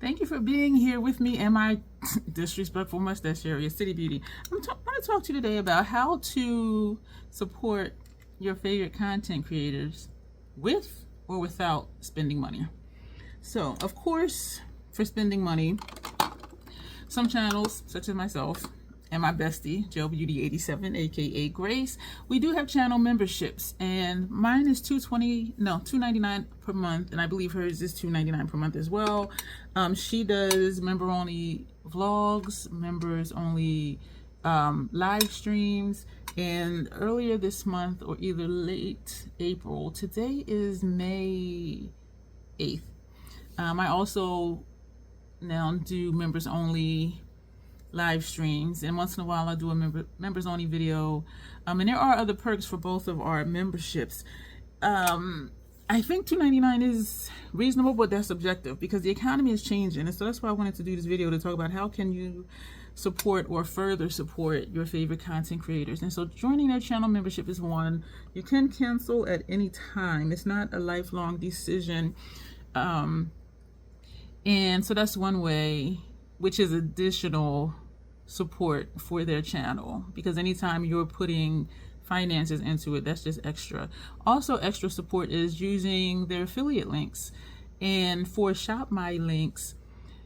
Thank you for being here with me and my disrespectful mustache area, City Beauty. I'm going to talk to you today about how to support your favorite content creators with or without spending money. So, of course, for spending money, some channels, such as myself and my bestie, Beauty87, aka Grace, we do have channel memberships, and mine is $2.99 per month, and I believe hers is $2.99 per month as well. She does member-only vlogs, members-only live streams, and earlier this month, or either late April, today is May 8th. I also now do members only live streams, and once in a while I do a members only video, and there are other perks for both of our memberships. I think $2.99 is reasonable, but that's subjective because the economy is changing, and so that's why I wanted to do this video, to talk about how can you support or further support your favorite content creators. And so joining their channel membership is one. You can cancel at any time. It's not a lifelong decision. And so that's one way, which is additional support for their channel, because anytime you're putting finances into it, that's just extra. Also, extra support is using their affiliate links. And for Shop My links,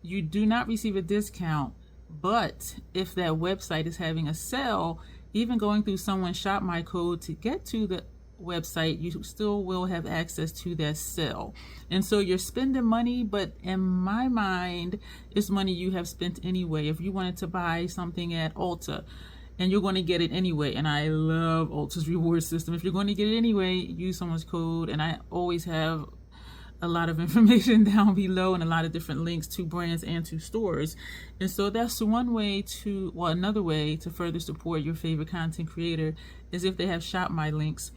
you do not receive a discount, but if that website is having a sale, even going through someone's Shop My code to get to the website, you still will have access to that sale. And so you're spending money, but in my mind, it's money you have spent anyway. If you wanted to buy something at Ulta, and you're going to get it anyway, and I love Ulta's reward system. If you're going to get it anyway, use someone's code, and I always have a lot of information down below and a lot of different links to brands and to stores. And so that's one way to, well, another way to further support your favorite content creator is if they have Shop My links.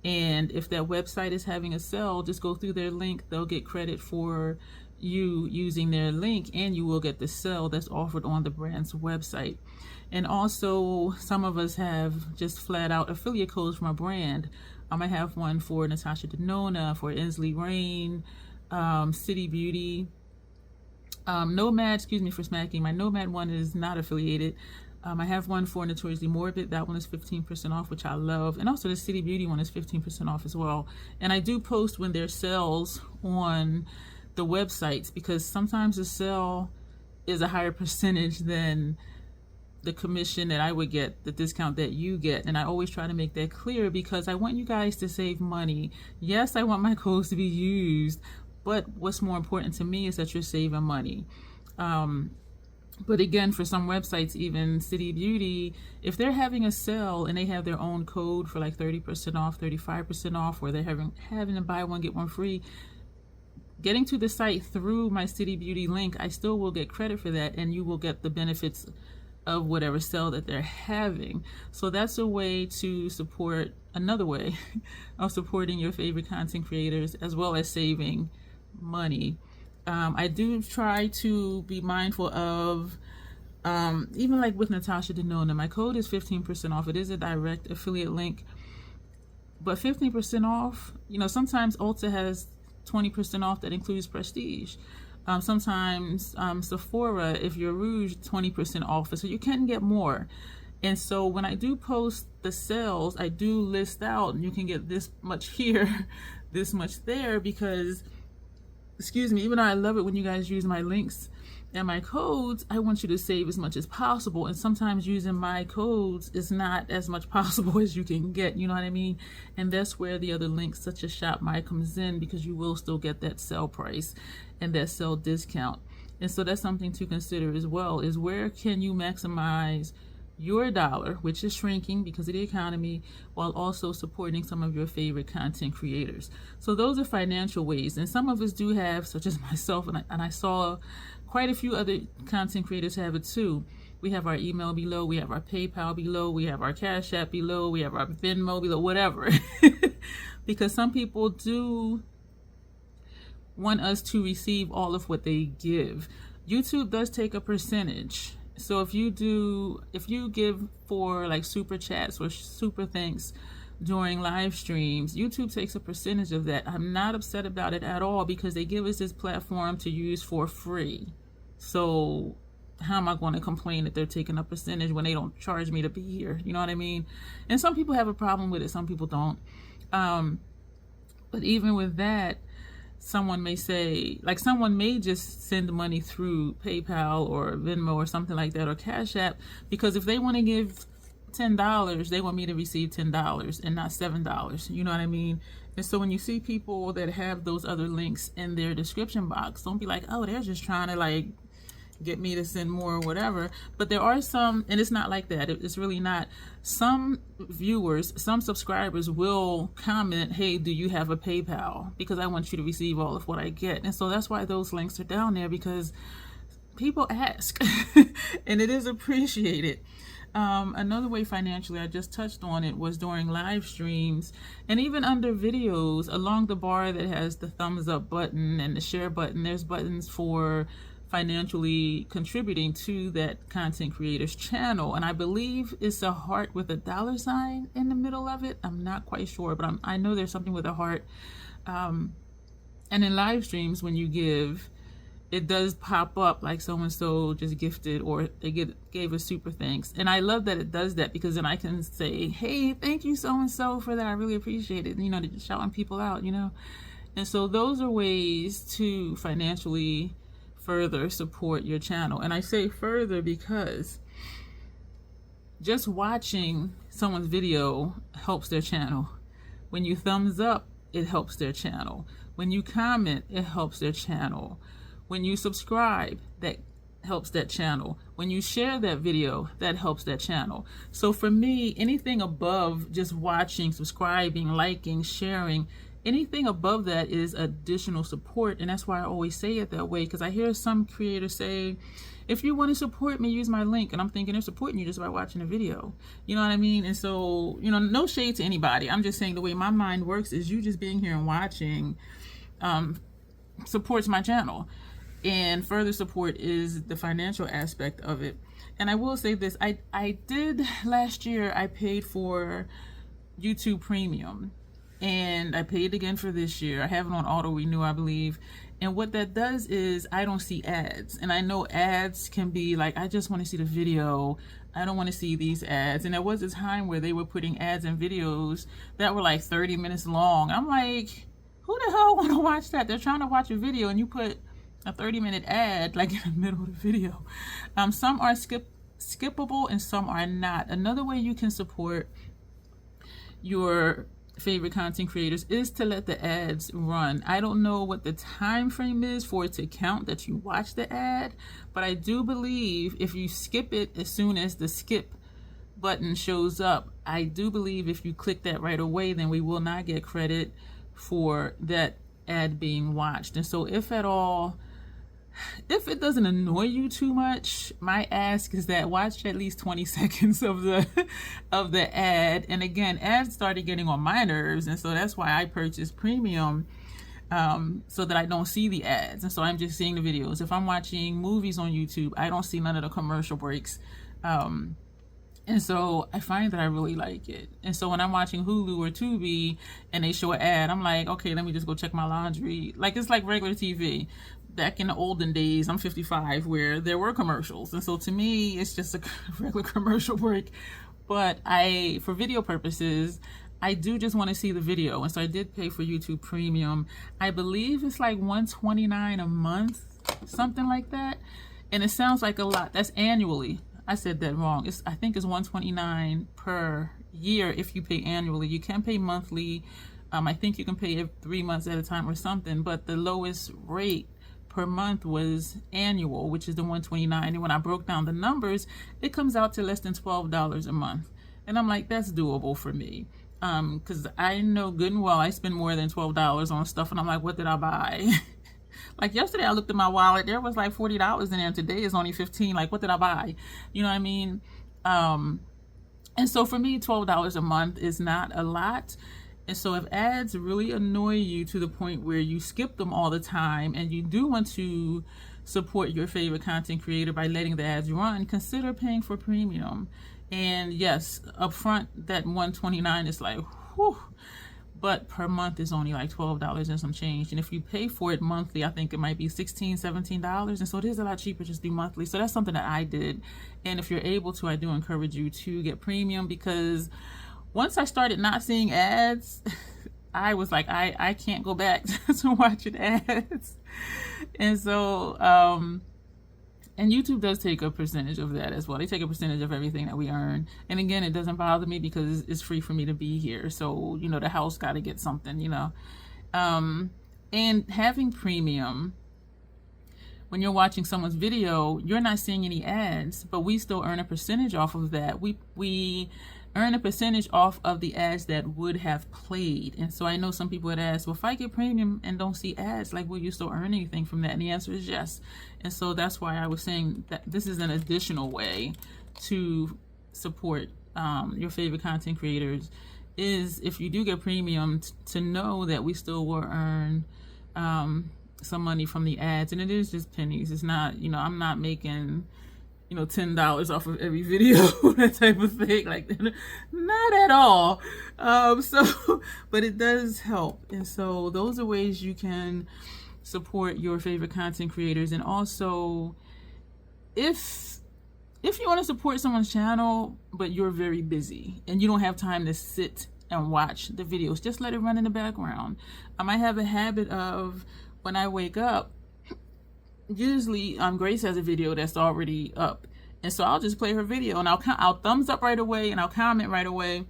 And if that website is having a sale, just go through their link. They'll get credit for you using their link, and you will get the sale that's offered on the brand's website. And also, some of us have just flat out affiliate codes from a brand. I have one for Natasha Denona, for Inslee Rain, City Beauty, Nomad, excuse me for smacking. My Nomad one is not affiliated. I have one for Notoriously Morbid. That one is 15% off, which I love. And also the City Beauty one is 15% off as well. And I do post when there's sales on the websites, because sometimes the sale is a higher percentage than the commission that I would get, the discount that you get. And I always try to make that clear, because I want you guys to save money. Yes, I want my codes to be used, but what's more important to me is that you're saving money. But again, for some websites, even City Beauty, if they're having a sale and they have their own code for like 30% off, 35% off, or they're having to buy one, get one free, getting to the site through my City Beauty link, I still will get credit for that, and you will get the benefits of whatever sale that they're having. So that's a way to support, another way of supporting your favorite content creators, as well as saving money. I do try to be mindful of, even like with Natasha Denona, my code is 15% off. It is a direct affiliate link, but 15% off, you know, sometimes Ulta has 20% off that includes prestige. Sometimes Sephora, if you're Rouge, 20% off, so you can get more. And so when I do post the sales, I do list out, and you can get this much here, this much there, because, excuse me, even though I love it when you guys use my links and my codes, I want you to save as much as possible. And sometimes using my codes is not as much possible as you can get, you know what I mean? And that's where the other links, such as Shop My, comes in, because you will still get that sale price and that sale discount. And so that's something to consider as well, is where can you maximize your dollar, which is shrinking because of the economy, while also supporting some of your favorite content creators. So those are financial ways, and some of us do have, such as myself, and I saw quite a few other content creators have it too. We have our email below, we have our PayPal below, we have our Cash App below, we have our Venmo below, whatever. Because some people do want us to receive all of what they give. YouTube does take a percentage. So if you give for like super chats or super thanks during live streams, YouTube takes a percentage of that. I'm not upset about it at all because they give us this platform to use for free. So how am I going to complain that they're taking a percentage when they don't charge me to be here? You know what I mean? And some people have a problem with it, some people don't. But even with that, someone may say, like, someone may just send money through PayPal or Venmo or something like that, or Cash App, because if they want to give $10, they want me to receive $10 and not $7. You know what I mean? And so when you see people that have those other links in their description box, don't be like, oh, they're just trying to like get me to send more or whatever. But there are some, and it's not like that. It's really not. Some viewers, some subscribers will comment, hey, do you have a PayPal? Because I want you to receive all of what I get. And so that's why those links are down there, because people ask and it is appreciated. Another way financially, I just touched on it, was during live streams and even under videos. Along the bar that has the thumbs up button and the share button, there's buttons for financially contributing to that content creator's channel, and I believe it's a heart with a $sign in the middle of it. I'm not quite sure, but I know there's something with a heart. And in live streams, when you give, it does pop up like so-and-so just gifted, or they gave a super thanks. And I love that it does that, because then I can say, hey, thank you so-and-so for that. I really appreciate it. You know, just shouting people out, you know. And so those are ways to financially further support your channel. And I say further because just watching someone's video helps their channel. When you thumbs up, it helps their channel. When you comment, it helps their channel. When you subscribe, that helps that channel. When you share that video, that helps that channel. So for me, anything above just watching, subscribing, liking, sharing, anything above that is additional support. And that's why I always say it that way, because I hear some creators say, if you want to support me, use my link. And I'm thinking they're supporting you just by watching the video. You know what I mean? And so, you know, no shade to anybody. I'm just saying the way my mind works is you just being here and watching supports my channel. And further support is the financial aspect of it. And I will say this, I did last year, I paid for YouTube Premium. And I paid again for this year. I have it on auto renew, I believe. And what that does is I don't see ads. And I know ads can be like, I just want to see the video. I don't want to see these ads. And there was a time where they were putting ads and videos that were like 30 minutes long. I'm like, who the hell want to watch that? They're trying to watch a video and you put a 30-minute ad like in the middle of the video. Some are skippable and some are not. Another way you can support your favorite content creators is to let the ads run. I don't know what the time frame is for it to count that you watch the ad, but I do believe if you skip it as soon as the skip button shows up, I do believe if you click that right away, then we will not get credit for that ad being watched. And so if at all, if it doesn't annoy you too much, my ask is that watch at least 20 seconds of the ad. And again, ads started getting on my nerves, and so that's why I purchased Premium, so that I don't see the ads. And so I'm just seeing the videos. If I'm watching movies on YouTube, I don't see none of the commercial breaks. And so I find that I really like it. And so when I'm watching Hulu or Tubi and they show an ad, I'm like, okay, let me just go check my laundry. Like, it's like regular TV. Back in the olden days, I'm 55, where there were commercials. And so to me, it's just a regular commercial break. But for video purposes, I do just want to see the video. And so I did pay for YouTube Premium. I believe it's like $129 a month, something like that. And it sounds like a lot. That's annually. I said that wrong. I think it's $129 per year if you pay annually. You can pay monthly. I think you can pay 3 months at a time or something. But the lowest rate per month was annual, which is the $129. And when I broke down the numbers, it comes out to less than $12 a month. And I'm like, that's doable for me. Because I know good and well I spend more than $12 on stuff, and I'm like, what did I buy? Like yesterday I looked at my wallet, there was like $40 in there, and today is only $15. Like, what did I buy? You know what I mean? And so for me, $12 a month is not a lot. And so if ads really annoy you to the point where you skip them all the time, and you do want to support your favorite content creator by letting the ads run, consider paying for Premium. And yes, upfront, that $129 is like, whew. But per month is only like $12 and some change. And if you pay for it monthly, I think it might be $16, $17. And so it is a lot cheaper just do monthly. So that's something that I did. And if you're able to, I do encourage you to get premium, because once I started not seeing ads, I was like, I can't go back to watching ads. And so, and YouTube does take a percentage of that as well. They take a percentage of everything that we earn. And again, it doesn't bother me because it's free for me to be here. So, you know, the house got to get something, you know. And having premium, when you're watching someone's video, you're not seeing any ads, but we still earn a percentage off of that. We earn a percentage off of the ads that would have played. And so I know some people would ask, well, if I get premium and don't see ads, like, will you still earn anything from that? And the answer is yes. And so that's why I was saying that this is an additional way to support your favorite content creators, is if you do get premium, to know that we still will earn some money from the ads. And it is just pennies. It's not, you know, I'm not making, you know, $10 off of every video, that type of thing, like, not at all. But it does help. And so those are ways you can support your favorite content creators. And also, if you want to support someone's channel, but you're very busy and you don't have time to sit and watch the videos, just let it run in the background. I have a habit of, when I wake up, usually Grace has a video that's already up, and so I'll just play her video, and I'll thumbs up right away, and I'll comment right away,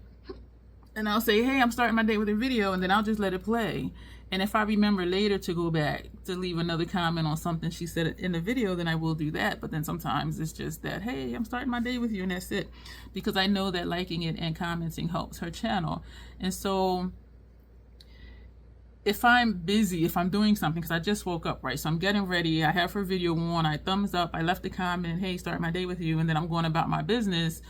and I'll say, hey, I'm starting my day with a video, and then I'll just let it play. And if I remember later to go back to leave another comment on something she said in the video, then I will do that. But then sometimes it's just that, hey, I'm starting my day with you, and that's it, because I know that liking it and commenting helps her channel. And so if I'm busy, if I'm doing something, because I just woke up, right? So I'm getting ready, I have her video on, I thumbs up, I left a comment, hey, start my day with you, and then I'm going about my business.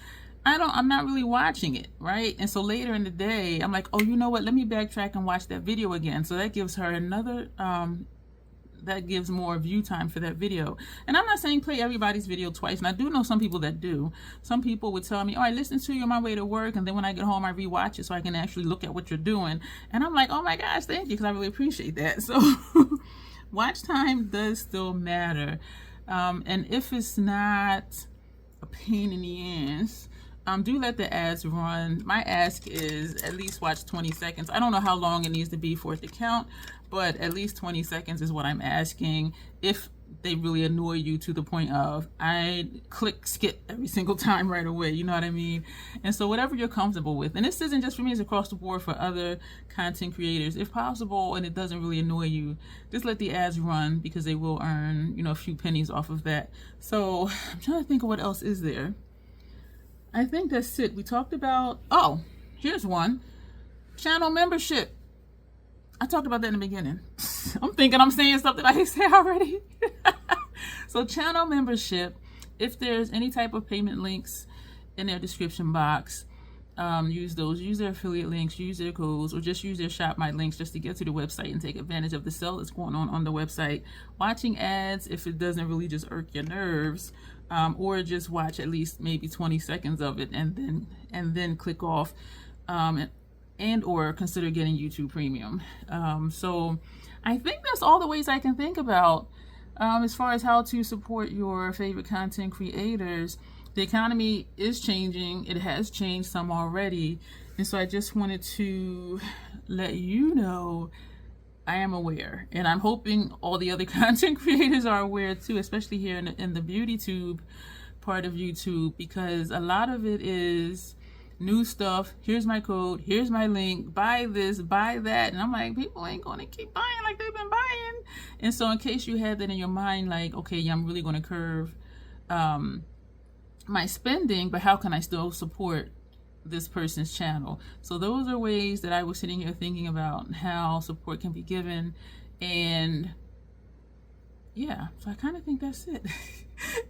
I'm not really watching it, right? And so later in the day, I'm like, oh, you know what? Let me backtrack and watch that video again. So that gives her another, that gives more view time for that video. And I'm not saying play everybody's video twice. And I do know some people that do. Some people would tell me, oh, I listened to you on my way to work, and then when I get home, I rewatch it so I can actually look at what you're doing. And I'm like, oh my gosh, thank you, because I really appreciate that. So watch time does still matter. And if it's not a pain in the ass, do let the ads run. My ask is at least watch 20 seconds. I don't know how long it needs to be for it to count, but at least 20 seconds is what I'm asking. If they really annoy you to the point of, I click skip every single time right away, you know what I mean? And so whatever you're comfortable with, and this isn't just for me, it's across the board for other content creators. If possible, and it doesn't really annoy you, just let the ads run, because they will earn, you know, a few pennies off of that. So I'm trying to think of what else is there. I think that's it. We talked about, oh, here's one. Channel membership. I talked about that in the beginning. I'm thinking I'm saying something I said already. So channel membership, if there's any type of payment links in their description box, use those. Use their affiliate links, use their codes, or just use their Shop My links just to get to the website and take advantage of the sale that's going on the website. Watching ads, if it doesn't really just irk your nerves, or just watch at least maybe 20 seconds of it and then click off, and or consider getting YouTube Premium. So I think that's all the ways I can think about as far as how to support your favorite content creators. The economy is changing. It has changed some already. And so I just wanted to let you know I am aware, and I'm hoping all the other content creators are aware too, especially here in the beauty tube part of YouTube, because a lot of it is new stuff. Here's my code, here's my link, buy this, buy that. And I'm like, people ain't going to keep buying like they've been buying. And so in case you had that in your mind, like, okay, I'm really going to curve my spending, but how can I still support this person's channel? So those are ways that I was sitting here thinking about how support can be given. And yeah, so I kind of think that's it.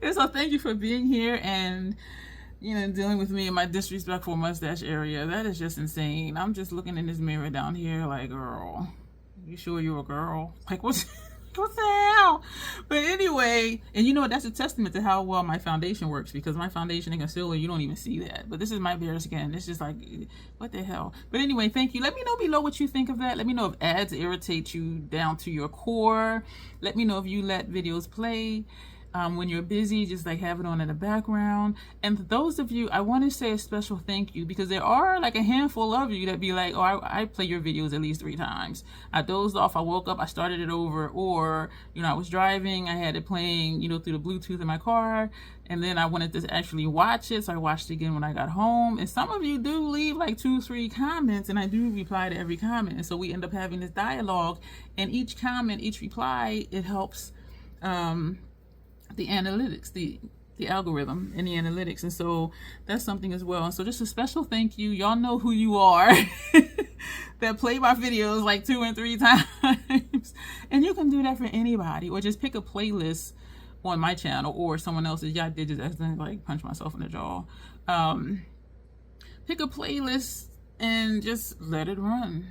And so thank you for being here and, you know, dealing with me in my disrespectful mustache area. That is just insane. I'm just looking in this mirror down here like, girl, you sure you're a girl? Like, what's what the hell? But anyway, and you know what, that's a testament to how well my foundation works, because my foundation and concealer, you don't even see that. But this is my bare skin. It's just like, what the hell? But anyway, thank you. Let me know below what you think of that. Let me know if ads irritate you down to your core. Let me know if you let videos play when you're busy, just like have it on in the background. And for those of you, I want to say a special thank you, because there are like a handful of you that be like, oh, I play your videos at least 3 times. I dozed off, I woke up, I started it over, or, you know, I was driving, I had it playing, you know, through the Bluetooth in my car, and then I wanted to actually watch it, so I watched it again when I got home. And some of you do leave like 2-3 comments, and I do reply to every comment, and so we end up having this dialogue, and each comment, each reply, it helps the analytics, the algorithm and the analytics. And so that's something as well. And so just a special thank you. Y'all know who you are that play my videos like 2 and 3 times. And you can do that for anybody, or just pick a playlist on my channel or someone else's. Yeah, I did just accidentally like punch myself in the jaw. Pick a playlist and just let it run.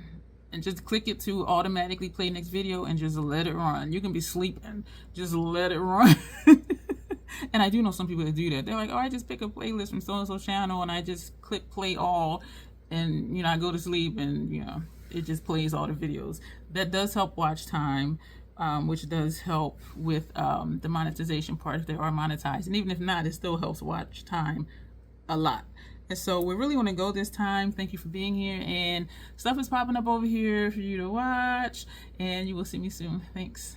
And just click it to automatically play next video and just let it run. You can be sleeping, just let it run. And I do know some people that do that. They're like, oh, I just pick a playlist from so-and-so channel and I just click play all, and, you know, I go to sleep and, you know, it just plays all the videos. That does help watch time, which does help with the monetization part if they are monetized. And even if not, it still helps watch time a lot. And so we're really going to go this time. Thank you for being here, and stuff is popping up over here for you to watch, and you will see me soon. Thanks.